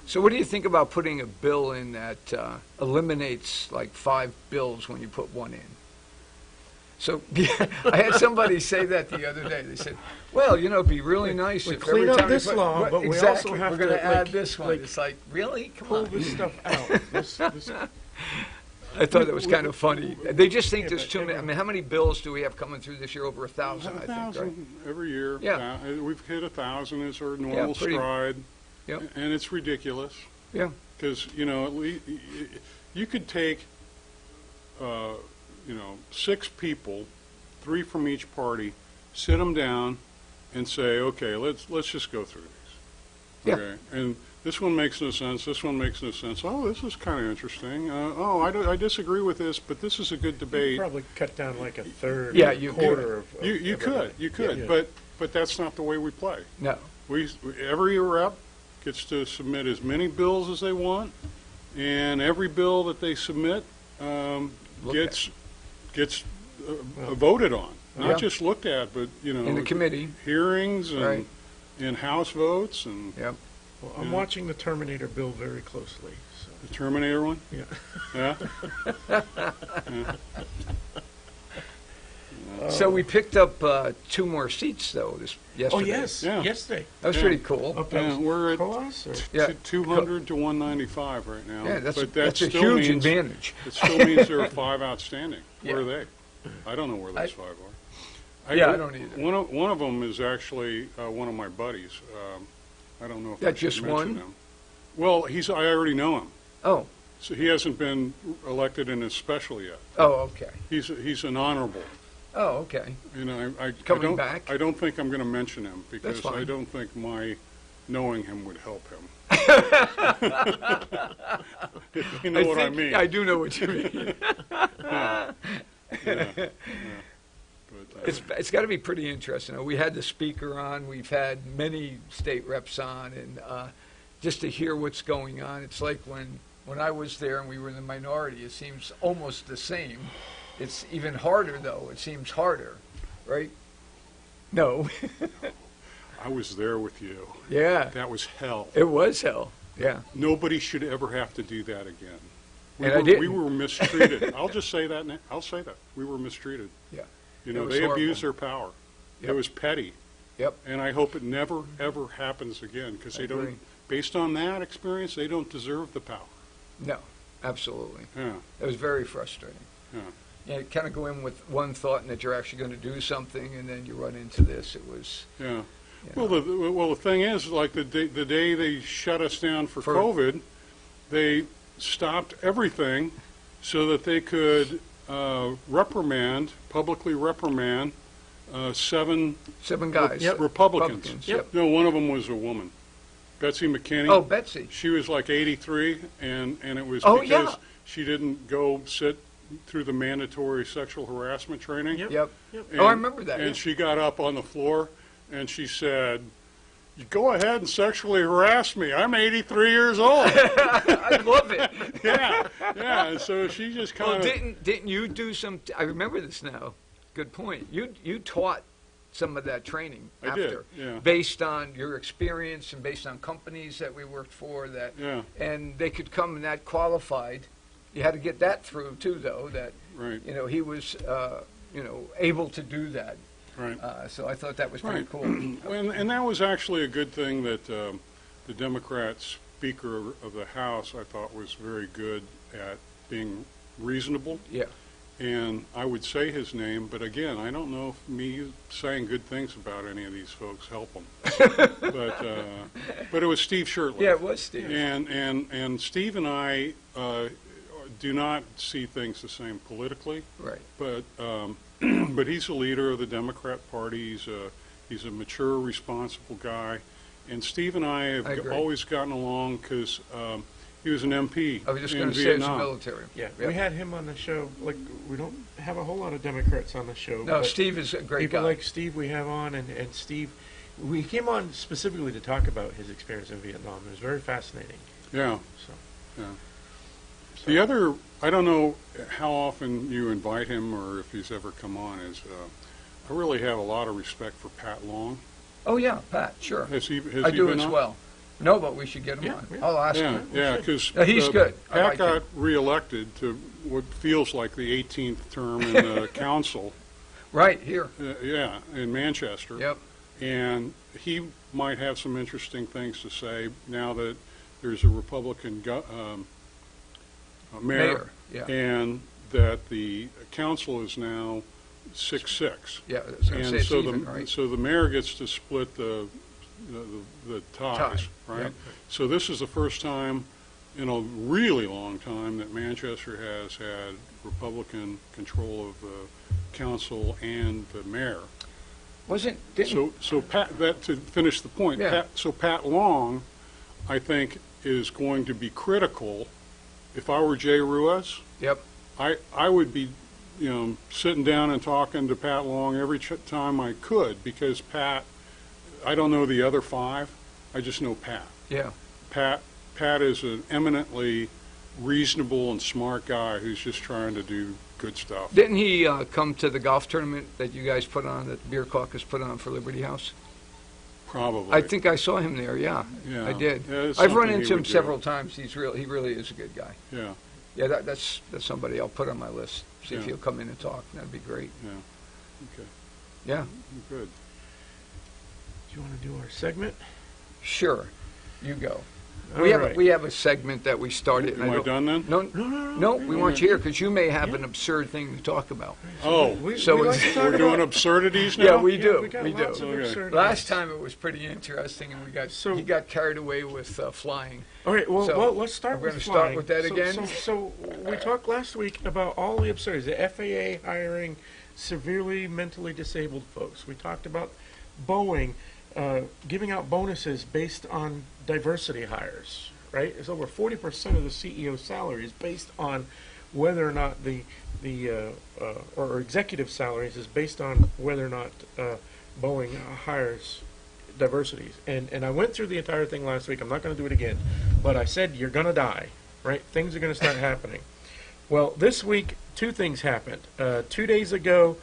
So what do you think about putting a bill in that eliminates like 5 bills when you put one in? So I had somebody say that the other day. They said, well, it'd be really nice We if clean every up time this we law, but we also exactly, have we're going to, to add like- this one. like, It's like, really? Come Pull on. this stuff out. This I thought that was kind of funny. They just think Yeah, there's but too many. I mean, how many bills do we have coming through this year? Over 1,000, I think, right? 1,000 every year. Yeah. We've hit 1,000 as our normal pretty- stride. Yep. And it's ridiculous. Yeah. Because, you could take, 6 people, 3 from each party, sit them down and say, okay, let's just go through these. Yeah. Okay. And this one makes no sense, this one makes no sense. Oh, this is kind of interesting. I disagree with this, but this is a good debate. probably cut down like a third, Yeah, or you a quarter of You everything. could, Yeah. but that's not the way we play. No. Every rep gets to submit as many bills as they want, and every bill that they submit Look gets voted on. Not Yeah. just looked at, but, In the committee. hearings and, Right. and House votes and Yep. Well, I'm watching the Terminator bill very closely. So, the Terminator one. yeah. Yeah. So we picked up 2 more seats, though, yesterday. Oh, yes. Yeah. Yesterday. That was Yeah. pretty cool. Up Yeah, at we're at Colas, or? Yeah. 200 to 195 right now. Yeah, that's but that a still huge means, advantage. It still means there are 5 outstanding. Where Yeah. are they? I don't know where those 5 are. Yeah, I don't either. One of them is actually one of my buddies. I don't know if I That should just mention won? him. Well, I already know him. Oh. So he hasn't been elected in his special yet. Oh, okay. He's an honorable. Oh, okay. I Coming don't, back? I don't think I'm going to mention him because fine. I don't think my knowing him would help him. You know what I think mean? I do know what you mean. Yeah. But, It's got to be pretty interesting. We had the speaker on. We've had many state reps on, and just to hear what's going on. It's like when I was there and we were in the minority. It seems almost the same. It's even harder, though. It seems harder, right? No. I was there with you. Yeah. That was hell. It was hell. Yeah. Nobody should ever have to do that again. And I didn't. We were mistreated. I'll just say that now. I'll say that. We were mistreated. Yeah. You It know, was they horrible. abused their power. Yep. It was petty. Yep. And I hope it never, ever happens again because I they agree. don't, based on that experience, they don't deserve the power. No. Absolutely. Yeah, It was very frustrating. yeah. kind of go in with one thought and that you're actually going to do something, and then you run into this. It was, Yeah. you know, Well, the thing is, like the day they shut us down for For- COVID, they stopped everything so that they could publicly reprimand 7 7 guys. Yep. Republicans. Yep. No, one of them was a woman, Betsy McKinney. Oh, Betsy. She was like 83, and it was Oh, because yeah. she didn't go sit through the mandatory sexual harassment training. Yep. Yep. Yep. Oh, I remember that. And yeah. she got up on the floor and she said, "You go ahead and sexually harass me. I'm 83 years old." I love it. Yeah, yeah. And so she just Well, kind of. didn't you do some? I remember this now. Good point. You taught some of that training I after, did, yeah. based on your experience and based on companies that we worked for that, Yeah, and they could come and that qualified. You had to get that through too, though. That right, he was able to do that. right. So I thought that was pretty Right. cool. And that was actually a good thing that the Democrat Speaker of the House, I thought, was very good at being reasonable. Yeah. And I would say his name, but again, I don't know if me saying good things about any of these folks help them. But it was Steve Shirtley. Yeah, it was Steve. And Steve and I do not see things the same politically, Right. but but he's a leader of the Democrat Party. He's a mature, responsible guy, and Steve and I have I agree. always gotten along because he was an MP I was just in going to say it's Vietnam. military. Yeah, Yep. we had him on the show. Like, we don't have a whole lot of Democrats on the show. No, but Steve is a great people guy. like Steve we have on, and Steve, we came on specifically to talk about his experience in Vietnam. It was very fascinating. Yeah, So, yeah. The other, I don't know how often you invite him or if he's ever come on, is I really have a lot of respect for Pat Long. Oh yeah, Pat. Sure. Has he I he do been as on? well. No, but we should get him Yeah, on. yeah. I'll ask Yeah, him. yeah, because No, he's good. I Pat like him. got reelected to what feels like the 18th term in the council. Right here. Yeah, in Manchester. Yep. And he might have some interesting things to say now that there's a Republican mayor, Yeah. and that the council is now 6-6. Yeah. I was going to say And it's so even, the right? so the mayor gets to split the ties, Tie, right? yep. So this is the first time in a really long time that Manchester has had Republican control of the council and the mayor. Didn't So Pat, that to finish the point, Yeah. Pat Long, I think, is going to be critical. If I were Jay Ruiz, Yep. I would be, sitting down and talking to Pat Long every time I could, because Pat, I don't know the other 5, I just know Pat. Yeah. Pat is an eminently reasonable and smart guy who's just trying to do good stuff. Didn't he come to the golf tournament that you guys put on, that the Beer Caucus put on for Liberty House? Probably. I think I saw him there. Yeah. Yeah. I did. Yeah, it's I've run something he into him would do. several times. He really is a good guy. Yeah, Yeah. That's somebody I'll put on my list. See if Yeah. he'll come in and talk. That'd be great. yeah. Okay, Yeah. good. do you want to do our segment? Sure. You go. All We have right. we have a segment that we started. and Am I don't- done then? No, No. no, we want you here because you may have Yeah. an absurd thing to talk about. Oh, So we like it's- to talk we're doing about- absurdities now? Yeah, we Yeah, do. we got We lots do. of Okay. absurd Last ones. time it was pretty interesting, and So- he got carried away with flying. All right, well, So, let's start we're with gonna start flying. with that So- again? So we talked last week about all the absurdities, the FAA hiring severely mentally disabled folks. We talked about Boeing giving out bonuses based on diversity hires, right? It's over 40% of the CEO salary is based on whether or not or executive salaries is based on whether or not Boeing hires diversities. And I went through the entire thing last week. I'm not going to do it again, but I said you're going to die, right? Things are going to start happening. Well, this week, 2 things happened. 2 days ago,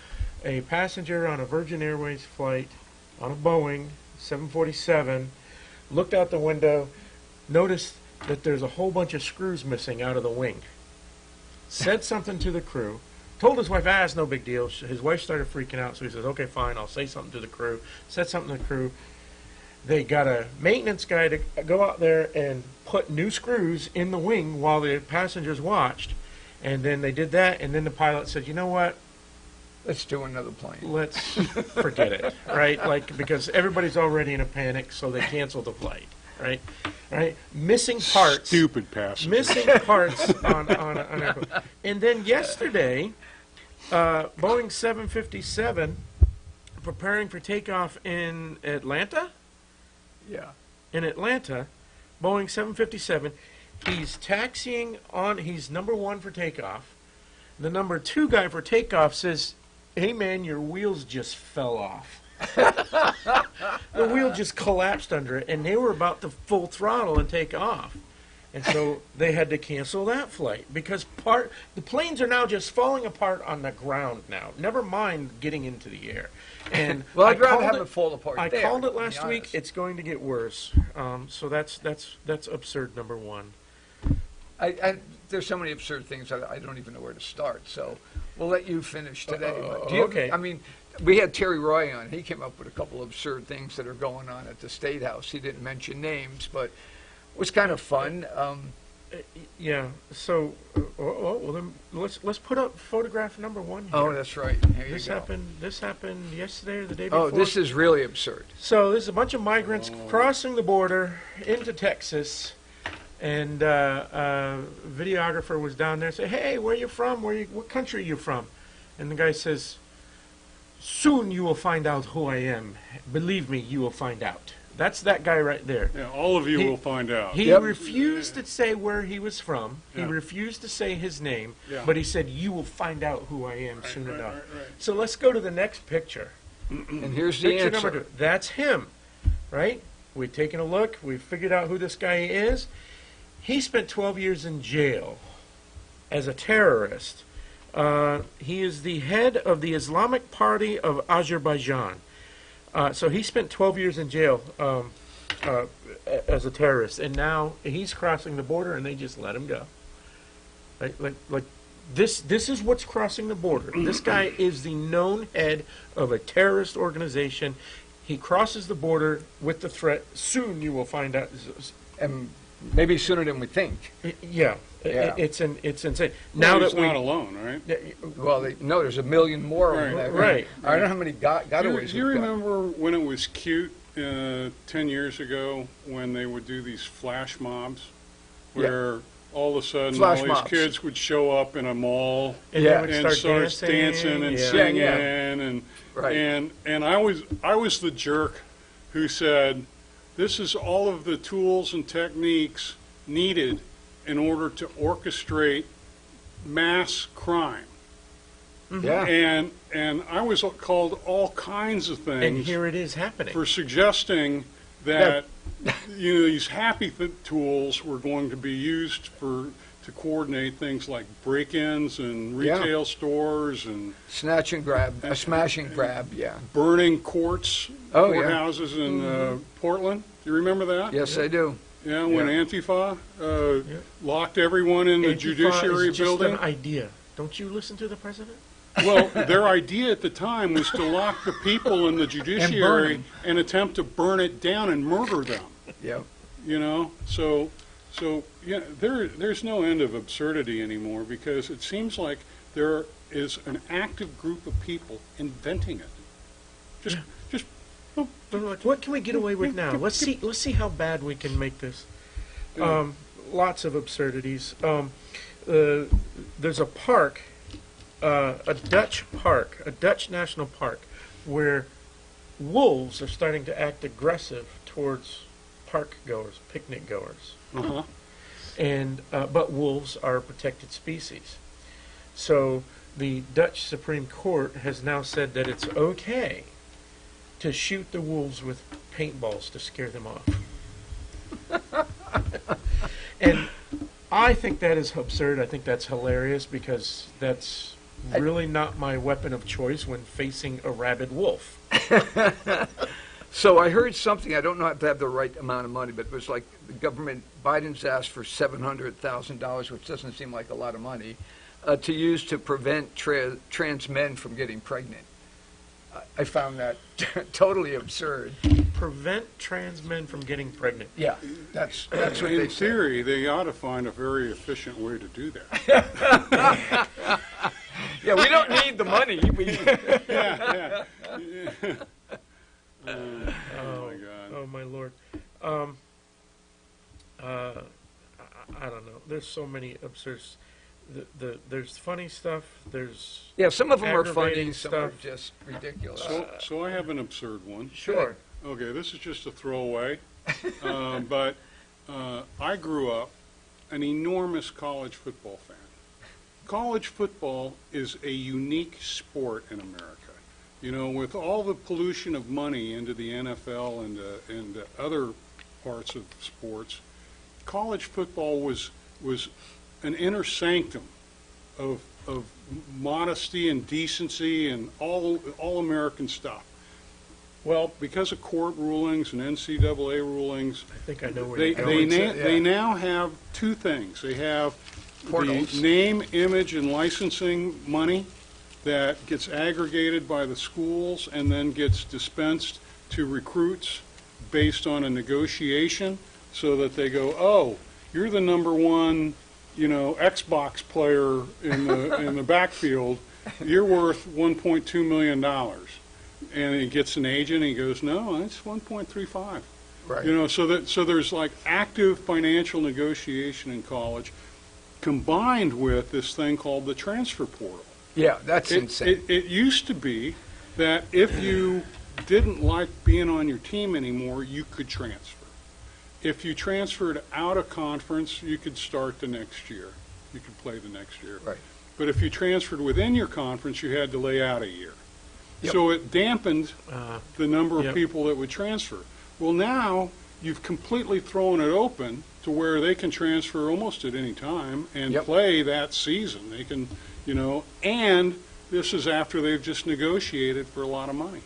a passenger on a Virgin Airways flight on a Boeing 747 looked out the window, noticed that there's a whole bunch of screws missing out of the wing, said something to the crew, told his wife, it's no big deal. His wife started freaking out, so he says, okay, fine, I'll say something to the crew. Said something to the crew. They got a maintenance guy to go out there and put new screws in the wing while the passengers watched. And then they did that, and then the pilot said, you know what? Let's do another plane. Let's forget it, right? Like, because everybody's already in a panic, so they canceled the flight, right? Right? Missing parts. Stupid passengers. Missing parts on a, and then yesterday, Boeing 757 preparing for takeoff in Atlanta. Yeah. In Atlanta, Boeing 757. He's taxiing on. He's number one for takeoff. The number two guy for takeoff says, "Hey man, your wheels just fell off." The wheel just collapsed under it, and they were about to full throttle and take off. And so they had to cancel that flight because the planes are now just falling apart on the ground now. Never mind getting into the air. And Well, I'd rather called have it fall apart I there, called it to be last week. honest. It's going to get worse. So that's absurd. Number one. There's so many absurd things I don't even know where to start. So we'll let you finish today. But do you, okay. I mean, we had Terry Roy on. He came up with a couple of absurd things that are going on at the State House. He didn't mention names, but it was kind of fun. Yeah. So, well, then let's put up photograph number one here. Oh, that's right. Here you This go. happened yesterday or the day before. Oh, this is really absurd. So there's a bunch of migrants crossing the border into Texas, and a videographer was down there. Say, hey, where you from? What country are you from? And the guy says, soon you will find out who I am. Believe me, you will find out. That's that guy right there. Yeah, all of you He- will find out. He Yep. refused to say where he was from. He Yeah. refused to say his name, Yeah. but he said, you will find out who I am soon right, enough. right, right. So let's go to the next picture. And here's the Picture answer. number 2. That's him, right? We've taken a look. We've figured out who this guy is. He spent 12 years in jail as a terrorist. He is the head of the Islamic Party of Azerbaijan. So he spent 12 years in jail as a terrorist, and now he's crossing the border, and they just let him go. Like this is what's crossing the border. This guy is the known head of a terrorist organization. He crosses the border with the threat. Soon you will find out. And maybe sooner than we think. Yeah, Yeah. it's insane. Now Now he's that we not alone, right? Well, no, there's a million more of them. Right, right. I don't know how many gotaways Do you we've got. remember when it was cute 10 years ago when they would do these flash mobs where all of a sudden Flash all these mobs. kids would show up in a mall and Yeah. they would and start start dancing and yeah. singing Yeah. and Right. and I was the jerk who said this is all of the tools and techniques needed in order to orchestrate mass crime. Yeah. And I was called all kinds of And things here it is happening. for suggesting that these happy tools were going to be used to coordinate things like break-ins and retail stores and Snatch and grab, a smash and grab, yeah. burning courts, Oh, yeah. courthouses in Portland. Do you remember that? Yes, I do. Yeah, when Yeah. Antifa locked everyone in the Antifa judiciary is just building. an idea. Don't you listen to the president? Well, their idea at the time was to lock the people in the judiciary them. and attempt to burn it down and murder them. Yeah. You know, so yeah, there's no end of absurdity anymore because it seems like there is an active group of people inventing it. Just What can we get away with now? Let's see how bad we can make this. Lots of absurdities. There's a park, a Dutch national park, where wolves are starting to act aggressive towards park goers, picnic goers. uh-huh. And but wolves are a protected species. So the Dutch Supreme Court has now said that it's okay to shoot the wolves with paintballs to scare them off. And I think that is absurd. I think that's hilarious because that's really not my weapon of choice when facing a rabid wolf. So I heard something, I don't know if I have the right amount of money, but it was like the government, Biden's asked for $700,000, which doesn't seem like a lot of money, to use to prevent trans men from getting pregnant. I found that totally absurd. prevent trans men from getting pregnant. Yeah, that's what they In say. theory, they ought to find a very efficient way to do that. Yeah, we don't need the money. Yeah. Oh my God. Oh my lord. I don't know. There's so many absurd. There's funny stuff. There's Yeah, some of them are funny, aggravating some are stuff. just ridiculous. So I have an absurd one. Sure. Okay, this is just a throwaway, but I grew up an enormous college football fan. College football is a unique sport in America. You know, with all the pollution of money into the NFL and other parts of sports, college football was an inner sanctum of modesty and decency and all American stuff. Well, because of court rulings and NCAA rulings, I think I know where they you're going. they now have two things. They have Portals. the name, image, and licensing money that gets aggregated by the schools and then gets dispensed to recruits based on a negotiation, so that they go, oh, you're the number one, Xbox player in the backfield. You're worth $1.2 million. And he gets an agent, and he goes, no, it's 1.35. Right. So there's like active financial negotiation in college, combined with this thing called the transfer portal. Yeah, that's insane. It used to be that if you didn't like being on your team anymore, you could transfer. If you transferred out of conference, you could start the next year. You could play the next year. Right. But if you transferred within your conference, you had to lay out a year. Yep. So it dampened the number of Yep. people that would transfer. Well, now you've completely thrown it open to where they can transfer almost at any time and Yep. play that season. They can, and this is after they've just negotiated for a lot of money.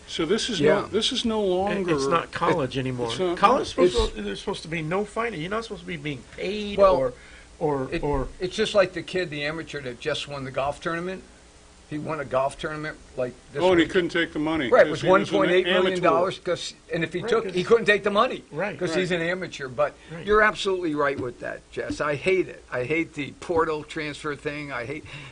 So this is Yeah. this is no longer. It's not college anymore. it's not- College it's- there's supposed to be no fighting. You're not supposed to be being paid Well, or It's just like the kid, the amateur that just won the golf tournament. He won a golf tournament like this. Oh, and he week. couldn't take the money. Right, it because was he an $1.8 million amateur. and if he Right, took, 'cause- he couldn't take the money. Right. Because Right. he's an amateur. But Right. you're absolutely right with that, Jess. I hate it. I hate the portal transfer thing.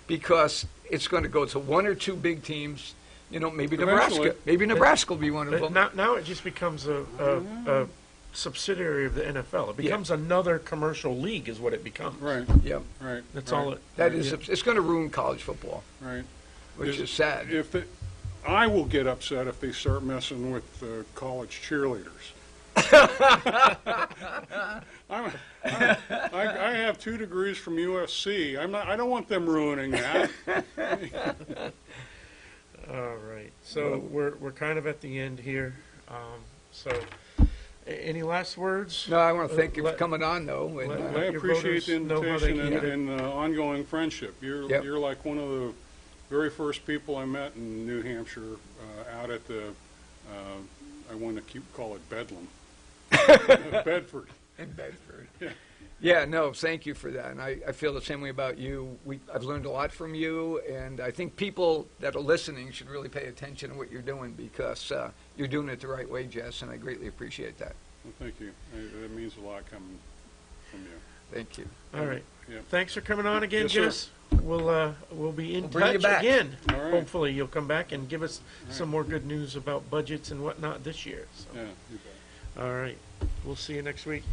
Because it's going to go to one or two big teams. Maybe Nebraska. Eventually. Maybe Nebraska will be one of But them. now it just becomes a subsidiary of the NFL. It becomes another commercial league, is what it becomes. Right, Yep. right. That's right, all it. That is, Yeah. it's going to ruin college football, Right. which is sad. I will get upset if they start messing with college cheerleaders. I have 2 degrees from USC. I don't want them ruining that. All right. So we're kind of at the end here. Any last words? No, I want to thank you for Let- coming on, though. And, let- I your appreciate the voters know how they invitation can and get ongoing friendship. Yep. You're like one of the very first people I met in New Hampshire out at the, I want to call it Bedlam. Bedford. in Bedford. Yeah. Yeah, no, thank you for that. And I feel the same way about you. I've learned a lot from you, and I think people that are listening should really pay attention to what you're doing because you're doing it the right way, Jess, and I greatly appreciate that. Well, thank you. That means a lot coming from you. Thank you. All right. Yeah. Thanks for coming on again, Yes, sir. Jess. We'll be in We'll bring you touch back. again. All right. Hopefully, you'll come back and give us right. some more good news about budgets and whatnot this year. So. Yeah, you bet. All right. We'll see you next week.